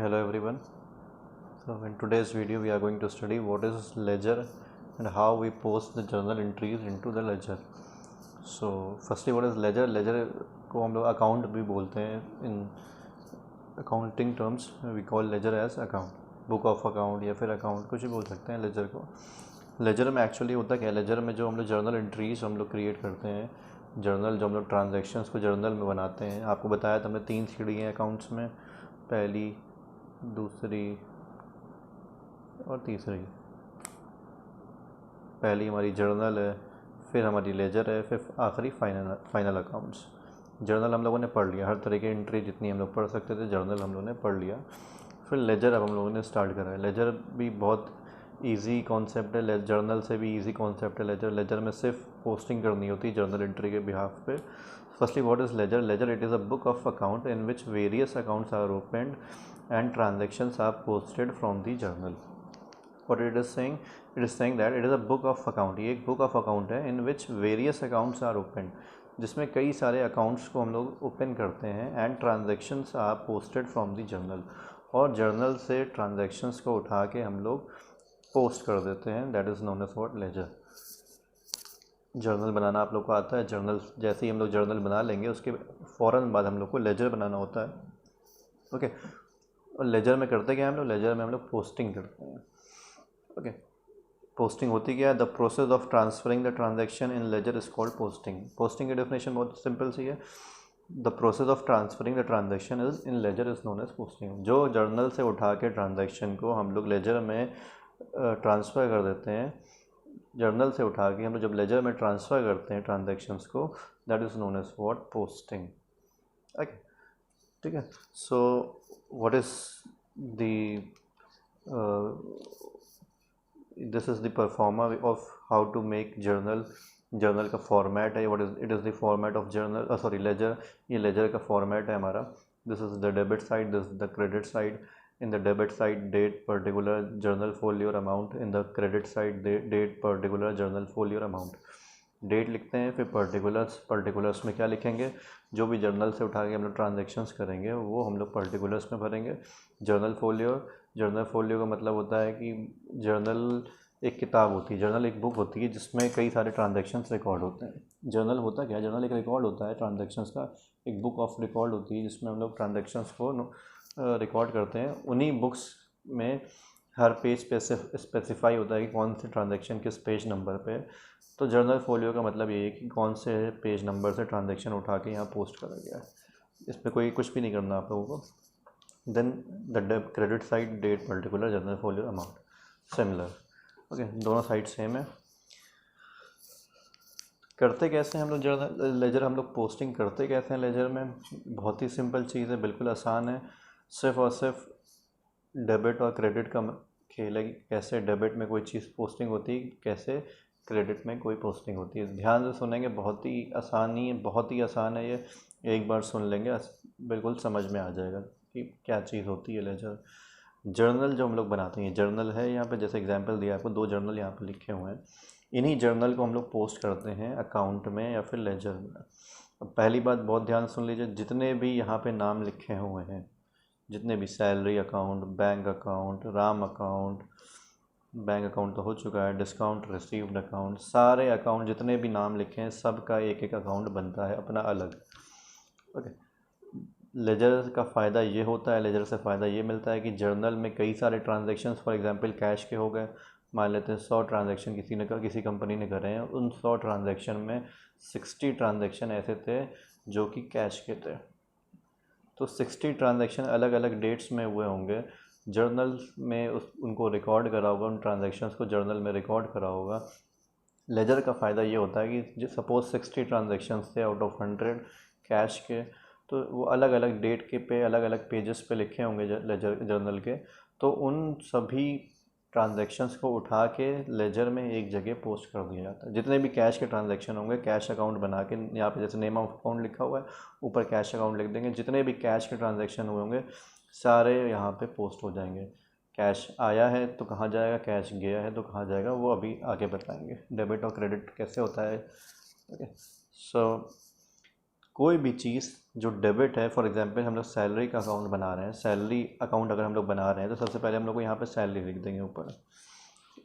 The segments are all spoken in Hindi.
Hello everyone. So in today's video we are going to study what is ledger and how we post the journal entries into the ledger. So firstly what is ledger? Ledger को हम लोग अकाउंट भी बोलते हैं. In accounting terms we call ledger as account, book of account या फिर अकाउंट कुछ भी बोल सकते हैं लेजर को. लेजर में एक्चुअली होता क्या है, लेजर में जो हम लोग जर्नल एंट्रीज हम लोग क्रिएट करते हैं, जर्नल जो हम लोग ट्रांजैक्शंस को जर्नल में बनाते हैं. आपको बताया था हमने 3 सीढ़ी हैं अकाउंट्स में, पहली, दूसरी और तीसरी. पहली हमारी जर्नल है, फिर हमारी लेजर है, फिर आखिरी फाइनल अकाउंट्स. जर्नल हम लोगों ने पढ़ लिया, हर तरह की एंट्री जितनी हम लोग पढ़ सकते थे जर्नल हम लोगों ने पढ़ लिया. फिर लेजर अब हम लोगों ने स्टार्ट करा है. लेजर भी बहुत इजी कॉन्सेप्ट है, जर्नल से भी इजी कॉन्सेप्ट है. लेजर में सिर्फ पोस्टिंग करनी होती है जर्नल एंट्री के बिहाफ पे. Firstly what is ledger? Ledger it is a book of account in which various accounts are opened and transactions are posted from the journal. What it is saying? It is saying that it is a book of account. ये एक book of account है in which various accounts are opened, जिसमें कई सारे accounts को हम लोग open करते हैं and transactions are posted from the journal. और journal से transactions को उठा के हम लोग post कर देते हैं. That is known as what? Ledger. Journal बनाना आप लोग को आता है. जर्नल जैसे ही हम लोग जर्नल बना लेंगे उसके फ़ौरन बाद हम लोग को लेजर बनाना होता है. ओके. और लेजर में करते क्या हम लोग? लेजर में हम लोग पोस्टिंग करते हैं. ओके. पोस्टिंग होती क्या है? The process of transferring the transaction in ledger is called posting. Posting की डेफिनेशन बहुत सिंपल सी है. The process of transferring the transaction is in ledger is known as posting. जो जर्नल से उठा के ट्रांजैक्शन को हम लोग लेजर में ट्रांसफ़र कर देते हैं, जर्नल से उठा के हम लोग जब लेजर में ट्रांसफ़र करते हैं ट्रांजैक्शंस को, that is known as what? Posting. Okay. ठीक है. So what is the this is the performer of how to make journal का फॉर्मेट है. What is it is the format of journal, sorry ledger. ये लेजर का फॉर्मेट है हमारा. This is the debit side, this is the credit side. In the debit side date particular journal folio amount, in the credit side date particular journal folio amount. Date लिखते हैं, फिर पर्टिकुलर्स में क्या लिखेंगे? जो भी जर्नल से उठा के हम लोग ट्रांजेक्शन्स करेंगे वो हम लोग पर्टिकुलर्स में भरेंगे. जर्नल फोलियो का मतलब होता है कि जर्नल एक किताब होती है, जर्नल एक बुक होती है जिसमें कई सारे ट्रांजेक्शन्स रिकॉर्ड होते हैं. जर्नल होता क्या है? जर्नल एक रिकॉर्ड होता है ट्रांजेक्शन्स का, एक बुक ऑफ रिकॉर्ड होती है जिसमें हम लोग ट्रांजेक्शन्स को रिकॉर्ड करते हैं. उन्हीं बुक्स में हर पेज पे स्पेसिफाई होता है कि कौन से ट्रांजैक्शन किस पेज नंबर पे. तो जर्नल फोलियो का मतलब ये है कि कौन से पेज नंबर से ट्रांजैक्शन उठा के यहाँ पोस्ट करा गया है. इसमें कोई कुछ भी नहीं करना आप लोगों को. Then the credit side date particular journal folio amount, similar. Okay. दोनों साइड सेम है. करते कैसे हम लोग जर्नल लेजर, हम लोग पोस्टिंग करते कैसे हैं लेजर में? बहुत ही सिंपल चीज़ है, बिल्कुल आसान है. सिर्फ और सिर्फ डेबिट और क्रेडिट का खेल है कि कैसे डेबिट में कोई चीज़ पोस्टिंग होती है, कैसे क्रेडिट में कोई पोस्टिंग होती है. ध्यान से सुनेंगे, बहुत ही आसान है ये. एक बार सुन लेंगे बिल्कुल समझ में आ जाएगा कि क्या चीज़ होती है लेजर. जर्नल जो हम लोग बनाते हैं, जर्नल है यहाँ पे, जैसे एग्जांपल दिया आपको, 2 जर्नल यहाँ पे लिखे हुए हैं. इन्हीं जर्नल को हम लोग पोस्ट करते हैं अकाउंट में या फिर लेजर में. अब पहली बात बहुत ध्यान सुन लीजिए, जितने भी यहाँ पे नाम लिखे हुए हैं, जितने भी salary account, bank account, Ram account, bank account तो हो चुका है, डिस्काउंट रिसीव्ड अकाउंट, सारे अकाउंट जितने भी नाम लिखे हैं सबका एक एक अकाउंट बनता है अपना अलग. ओके. लेजर का फ़ायदा ये होता है, लेजर से फ़ायदा ये मिलता है कि जर्नल में कई सारे ट्रांजैक्शंस, फॉर एग्जांपल कैश के हो गए, मान लेते हैं 100 ट्रांजैक्शन किसी कंपनी ने करे हैं. उन 100 ट्रांजैक्शन में 60 ट्रांजैक्शन ऐसे थे जो कि कैश के थे. तो 60 ट्रांजैक्शन अलग अलग डेट्स में हुए होंगे. जर्नल में उनको रिकॉर्ड करा होगा, उन ट्रांजैक्शंस को जर्नल में रिकॉर्ड करा होगा. लेजर का फ़ायदा ये होता है कि जो सपोज़ 60 ट्रांजैक्शंस थे आउट ऑफ 100 कैश के, तो वो अलग अलग डेट के पे अलग अलग पेजेस पे लिखे होंगे लेजर जर्नल के. तो उन सभी ट्रांजैक्शंस को उठा के लेजर में एक जगह पोस्ट कर दिया जाता है. जितने भी कैश के ट्रांजैक्शन होंगे, कैश अकाउंट बना के यहाँ पे जैसे नेम ऑफ अकाउंट लिखा हुआ है, ऊपर कैश अकाउंट लिख देंगे. जितने भी कैश के ट्रांजैक्शन हुए होंगे सारे यहाँ पे पोस्ट हो जाएंगे. कैश आया है तो कहाँ जाएगा, कैश गया है तो कहाँ जाएगा, वो अभी आगे बताएंगे. डेबिट और क्रेडिट कैसे होता है. ओके. सो कोई भी चीज़ जो डेबिट है, फॉर एग्जांपल हम लोग सैलरी का अकाउंट बना रहे हैं, सैलरी अकाउंट अगर हम लोग बना रहे हैं तो सबसे पहले हम लोग को यहाँ पे सैलरी लिख देंगे ऊपर।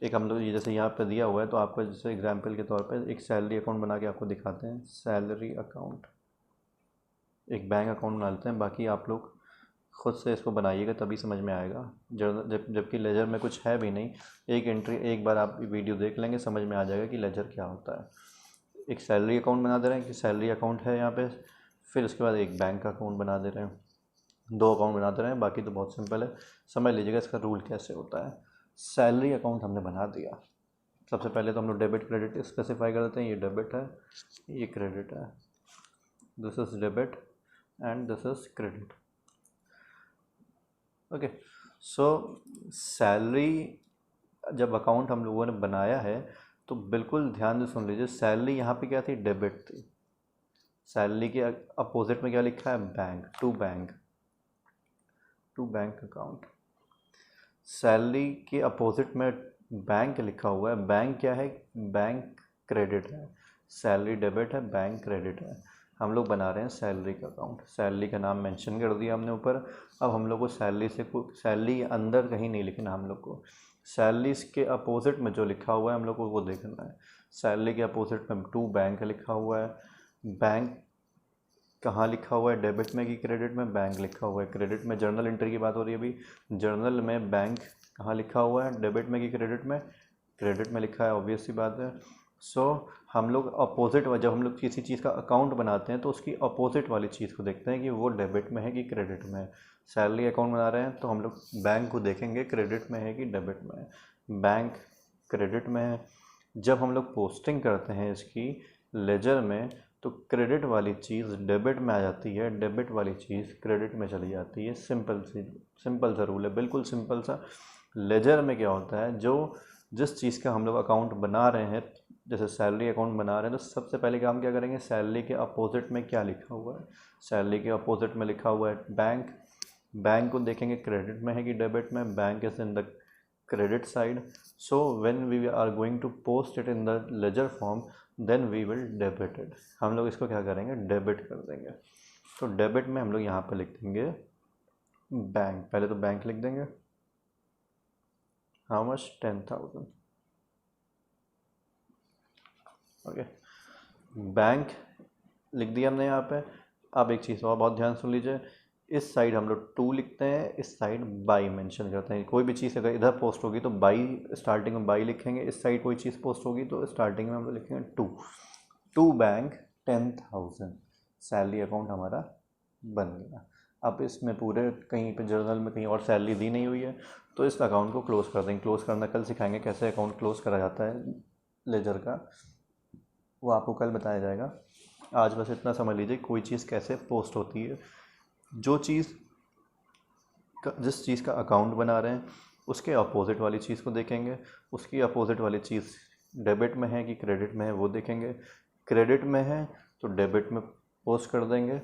एक हम लोग ये जैसे यहाँ पे दिया हुआ है, तो आपको जैसे एग्जांपल के तौर पे एक सैलरी अकाउंट बना के आपको दिखाते हैं। सैलरी अकाउंट, एक बैंक अकाउंट बना लेते हैं, बाकी आप लोग खुद से इसको बनाइएगा तभी समझ में आएगा। जबकि लेजर में कुछ है भी नहीं, एक एंट्री एक बार आप वीडियो देख लेंगे समझ में आ जाएगा कि लेजर क्या होता है। एक सैलरी अकाउंट बना दे रहे हैं कि सैलरी अकाउंट है यहाँ पे, फिर उसके बाद एक बैंक अकाउंट बना दे रहे हैं, 2 अकाउंट बना दे रहे हैं। बाकी तो बहुत सिंपल है, समझ लीजिएगा इसका रूल कैसे होता है। सैलरी अकाउंट हमने बना दिया, सबसे पहले तो हम लोग डेबिट क्रेडिट स्पेसिफाई कर देते हैं। ये डेबिट है, ये क्रेडिट है, this is debit and this is credit. Okay, so salary जब अकाउंट हम लोगों ने बनाया है तो बिल्कुल ध्यान से सुन लीजिए। सैलरी यहाँ पे क्या थी? डेबिट थी। सैलरी के अपोजिट में क्या लिखा है? Bank, to bank account. Salary के अपोजिट में बैंक लिखा हुआ है। बैंक क्या है? बैंक क्रेडिट है। सैलरी डेबिट है, बैंक क्रेडिट है। हम लोग बना रहे हैं सैलरी का अकाउंट। सैलरी का नाम मेंशन कर दिया हमने ऊपर। अब हम लोग को सैलरी अंदर कहीं नहीं लिखना, हम लोग को सैलरी के अपोजिट में जो लिखा हुआ है हम लोग को वो देखना है। सैलरी के अपोजिट में टू बैंक लिखा हुआ है। बैंक कहाँ लिखा हुआ है? डेबिट में कि क्रेडिट में? बैंक लिखा हुआ है। क्रेडिट में जर्नल एंट्री की बात हो रही है अभी। जर्नल में बैंक कहाँ लिखा हुआ है? डेबिट में कि क्रेडिट में? क्रेडिट में लिखा है, ऑब्वियस सी बात है। सो हम लोग अपोजिट, जब हम लोग किसी चीज़ का अकाउंट बनाते हैं तो उसकी अपोजिट वाली चीज़ को देखते हैं कि वो डेबिट में है कि क्रेडिट में है। सैलरी अकाउंट बना रहे हैं तो हम लोग बैंक को देखेंगे क्रेडिट में है कि डेबिट में है। बैंक क्रेडिट में है। जब हम लोग पोस्टिंग करते हैं इसकी लेजर में तो क्रेडिट वाली चीज़ डेबिट में आ जाती है, डेबिट वाली चीज़ क्रेडिट में चली जाती है। सिंपल सा रूल है, बिल्कुल सिंपल सा। लेजर में क्या होता है, जो जिस चीज़ का हम लोग अकाउंट बना रहे हैं, जैसे सैलरी अकाउंट बना रहे हैं तो सबसे पहले काम क्या करेंगे? सैलरी के अपोजिट में क्या लिखा हुआ है? सैलरी के अपोजिट में लिखा हुआ है बैंक। बैंक को देखेंगे क्रेडिट में है कि डेबिट में। Bank is in the credit side, so when we are going to post it in the ledger form then we will debit it. हम लोग इसको क्या करेंगे? डेबिट कर देंगे। तो डेबिट में हम लोग यहाँ पे लिख देंगे बैंक। पहले तो बैंक लिख देंगे, हाउ मच? 10,000। ओके, बैंक लिख दिया हमने यहाँ पे। अब एक चीज़ और बहुत ध्यान सुन लीजिए, इस साइड हम लोग 2 लिखते हैं, इस साइड बाई मेंशन करते हैं। कोई भी चीज़ अगर इधर पोस्ट होगी तो बाई, स्टार्टिंग में बाई लिखेंगे। इस साइड कोई चीज़ पोस्ट होगी तो स्टार्टिंग में हम लोग लिखेंगे 2। टू बैंक 10,000, सैलरी अकाउंट हमारा बन गया। अब इसमें पूरे कहीं पे जर्नल में कहीं और सैलरी दी नहीं हुई है तो इस अकाउंट को क्लोज़ कर देंगे। क्लोज़ करना कल सिखाएंगे कैसे अकाउंट क्लोज़ करा जाता है लेजर का, वो आपको कल बताया जाएगा। आज बस इतना समझ लीजिए कोई चीज़ कैसे पोस्ट होती है। जो चीज़ जिस चीज़ का अकाउंट बना रहे हैं उसके अपोजिट वाली चीज़ को देखेंगे। उसकी अपोजिट वाली चीज़ डेबिट में है कि क्रेडिट में है वो देखेंगे। क्रेडिट में है तो डेबिट में पोस्ट कर देंगे।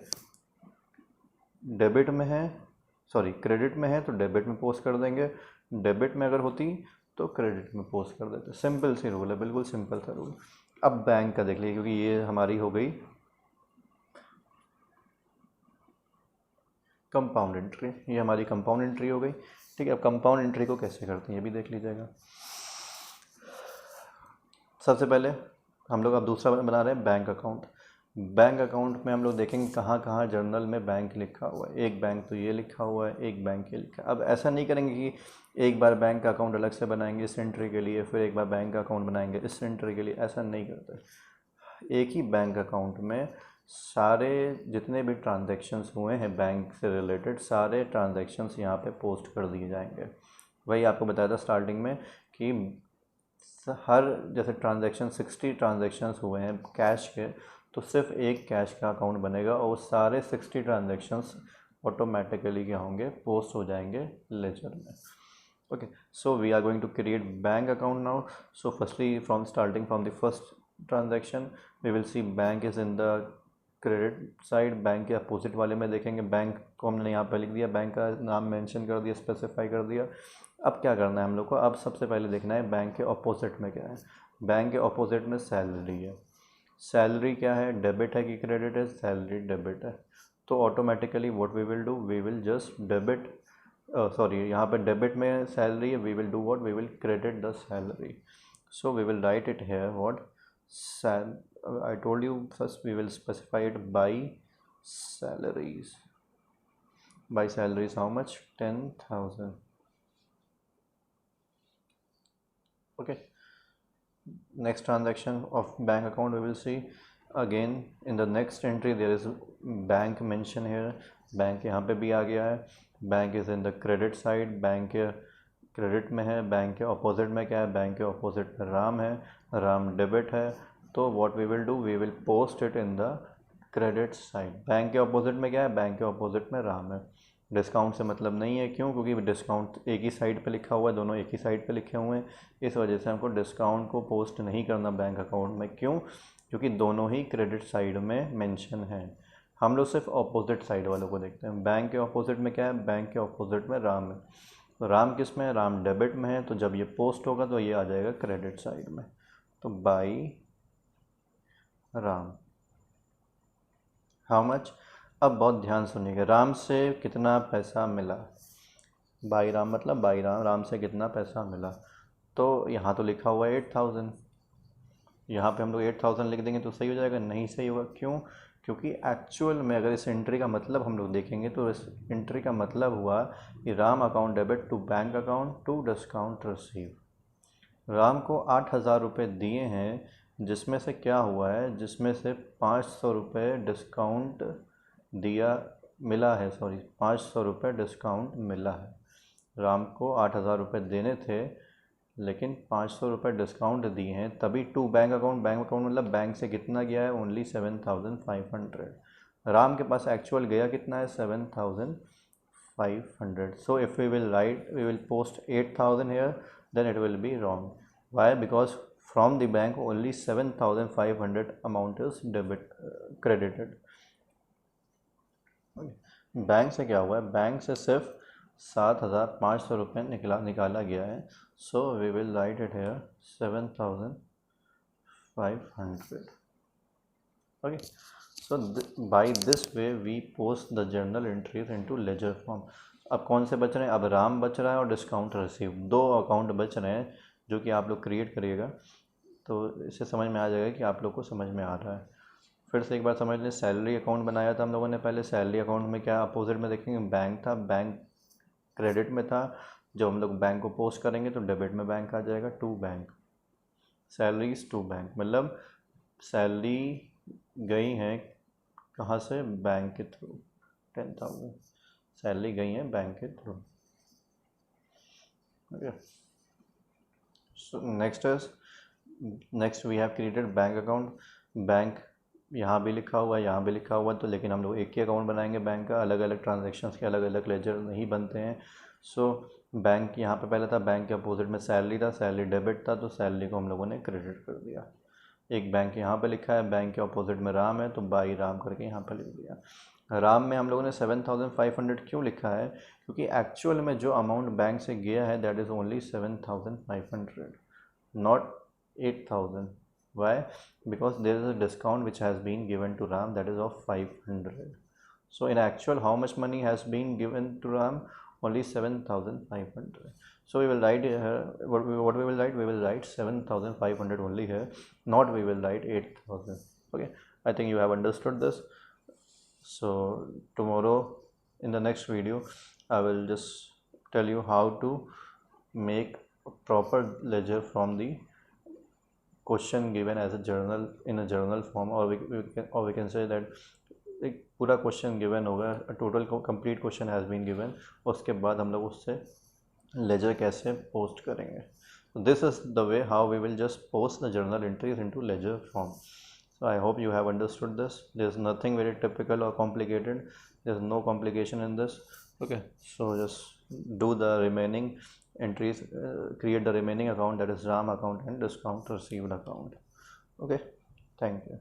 डेबिट में है, सॉरी क्रेडिट में है तो डेबिट में पोस्ट कर देंगे। डेबिट में अगर होती तो क्रेडिट में पोस्ट कर देते। सिंपल सी रूल है, बिल्कुल सिंपल सा रूल। अब बैंक का देख लीजिए, क्योंकि ये हमारी हो गई कंपाउंड एंट्री, ये हमारी कंपाउंड एंट्री हो गई। ठीक है, अब कंपाउंड एंट्री को कैसे करते हैं ये भी देख लीजिएगा। सबसे पहले हम लोग अब दूसरा बना रहे हैं बैंक अकाउंट। बैंक अकाउंट में हम लोग देखेंगे कहाँ कहाँ जर्नल में बैंक लिखा हुआ है। एक बैंक तो ये लिखा हुआ है, एक बैंक ये लिखा है। अब ऐसा नहीं करेंगे कि एक बार बैंक का अकाउंट अलग से बनाएंगे इस एंट्री के लिए, फिर एक बार बैंक का अकाउंट बनाएंगे इस एंट्री के लिए, ऐसा नहीं करते। एक ही बैंक अकाउंट में सारे जितने भी ट्रांजैक्शंस हुए हैं बैंक से रिलेटेड, सारे ट्रांजैक्शंस यहाँ पे पोस्ट कर दिए जाएंगे। वही आपको बताया था स्टार्टिंग में कि हर जैसे ट्रांजैक्शन 60 ट्रांजैक्शंस हुए हैं कैश के, तो सिर्फ एक कैश का अकाउंट बनेगा और सारे 60 ट्रांजैक्शंस ऑटोमेटिकली क्या होंगे? पोस्ट हो जाएंगे लेजर में। Okay, so we are going to create bank account now. So firstly from starting from the first transaction we will see bank is in the credit side. Bank के अपोजिट वाले में देखेंगे, बैंक को हमने यहाँ पे लिख दिया, बैंक का नाम मेंशन कर दिया, स्पेसिफाई कर दिया। अब क्या करना है हम लोग को? अब सबसे पहले देखना है बैंक के अपोजिट में क्या है। बैंक के अपोजिट में सैलरी है। सैलरी क्या है, डेबिट है कि क्रेडिट है, सैलरी डेबिट है, तो automatically what we will do, we will just debit, sorry यहाँ पे डेबिट में सैलरी है, we will do what, we will credit the salary. So we will write it here what I told you first we will specify it by salaries. By salaries how much? 10,000. Okay, next transaction of bank account we will see. Again in the next entry there is bank mention here. Bank यहाँ पे भी आ गया है. Bank is in the credit side, bank credit में है. बैंक के अपोजिट में क्या है, बैंक के अपोजिट में राम है, राम डेबिट है. तो what we will do, we will post it in the credit side. Bank के अपोजिट में क्या है, बैंक के अपोजिट में राम है. डिस्काउंट से मतलब नहीं है, क्यों, क्योंकि डिस्काउंट एक ही साइड पे लिखा हुआ है, दोनों एक ही साइड पे लिखे हुए हैं. इस वजह से हमको डिस्काउंट को पोस्ट नहीं करना बैंक अकाउंट में. क्यों, क्योंकि दोनों ही क्रेडिट साइड में मेंशन है. हम लोग सिर्फ अपोजिट साइड वालों को देखते हैं. बैंक के अपोजिट में क्या है, बैंक के अपोजिट में राम है. तो राम किस में है, राम डेबिट में है. तो जब ये पोस्ट होगा तो ये आ जाएगा क्रेडिट साइड में. तो बाई राम, हाउ मच. अब बहुत ध्यान सुनिएगा, राम से कितना पैसा मिला. बाई राम मतलब बाई राम, राम से कितना पैसा मिला. तो यहाँ तो लिखा हुआ है 8,000, यहाँ पे हम लोग 8,000 लिख देंगे तो सही हो जाएगा. नहीं सही होगा, क्यों, क्योंकि एक्चुअल में अगर इस एंट्री का मतलब हम लोग देखेंगे तो इस एंट्री का मतलब हुआ कि Ram account debit to bank account to discount receive. Ram को 8,000 रुपये दिए हैं, जिसमें से क्या हुआ है, जिसमें से 500 रुपये डिस्काउंट दिया मिला है, सॉरी 500 रुपये डिस्काउंट मिला है. राम को 8,000 रुपये देने थे लेकिन 500 रुपये डिस्काउंट दिए हैं, तभी to bank account. Bank account मतलब बैंक से कितना गया है, ओनली 7,500. राम के पास एक्चुअल गया कितना है, 7,500. So if we will write, we will post 8,000 here, then it will be wrong. Why, because from the bank only 7,500 amount is debit credited. Bank से क्या हुआ है, बैंक से सिर्फ 7,500 रुपये निकाला गया है. So we will write it here 7,500. Okay, so by this way we post the journal entries into ledger form. अब कौन से बच रहे हैं, अब राम बच रहा है और डिस्काउंट रिसीव, दो अकाउंट बच रहे हैं जो कि आप लोग क्रिएट करिएगा. तो इससे समझ में आ जाएगा कि आप लोग को समझ में आ रहा है. फिर से एक बार समझ लें, सैलरी अकाउंट बनाया था हम लोगों ने पहले. सैलरी अकाउंट में क्या अपोजिट में देखेंगे, बैंक था, बैंक क्रेडिट में था. जब हम लोग बैंक को पोस्ट करेंगे तो डेबिट में बैंक आ जाएगा, to bank. Salaries to bank मतलब सैलरी गई हैं कहाँ से, बैंक के थ्रू. 10,000 सैलरी गई है बैंक के थ्रू. Okay, so next we have created bank account. Bank यहाँ भी लिखा हुआ है, यहाँ भी लिखा हुआ है, तो लेकिन हम लोग एक ही अकाउंट बनाएंगे बैंक का. अलग अलग ट्रांजेक्शन्स के अलग अलग लेजर नहीं बनते हैं. सो बैंक यहाँ पे पहले था, बैंक के अपोजिट में सैलरी था, सैलरी डेबिट था, तो सैलरी को हम लोगों ने क्रेडिट कर दिया. एक बैंक यहाँ पे लिखा है, बैंक के अपोजिट में राम है, तो बाई राम करके यहाँ पे लिख दिया. राम में हम लोगों ने 7,500 क्यों लिखा है, क्योंकि एक्चुअल में जो अमाउंट बैंक से गया है that is only 7,500, not 8,000. Why? Because there is a discount which has been given to Ram, that is of 500. So in actual, how much money has been given to Ram? Only 7,500. So we will write here, what we will write? We will write 7,500 only here, not we will write 8,000. Okay, I think you have understood this. So tomorrow in the next video, I will just tell you how to make a proper ledger from the question given as a journal, in a journal form, और वी कैन से दैट एक पूरा क्वेश्चन गिवन होगा, total complete question has been given. उसके बाद हम लोग उससे लेजर कैसे पोस्ट करेंगे. This is the way how we will just post the journal entries into ledger form. So I hope you have understood this. There is nothing very typical or complicated. There is no complication in this. Okay, so just do the remaining entries, create the remaining account, that is RAM account and discount received account. Okay, thank you.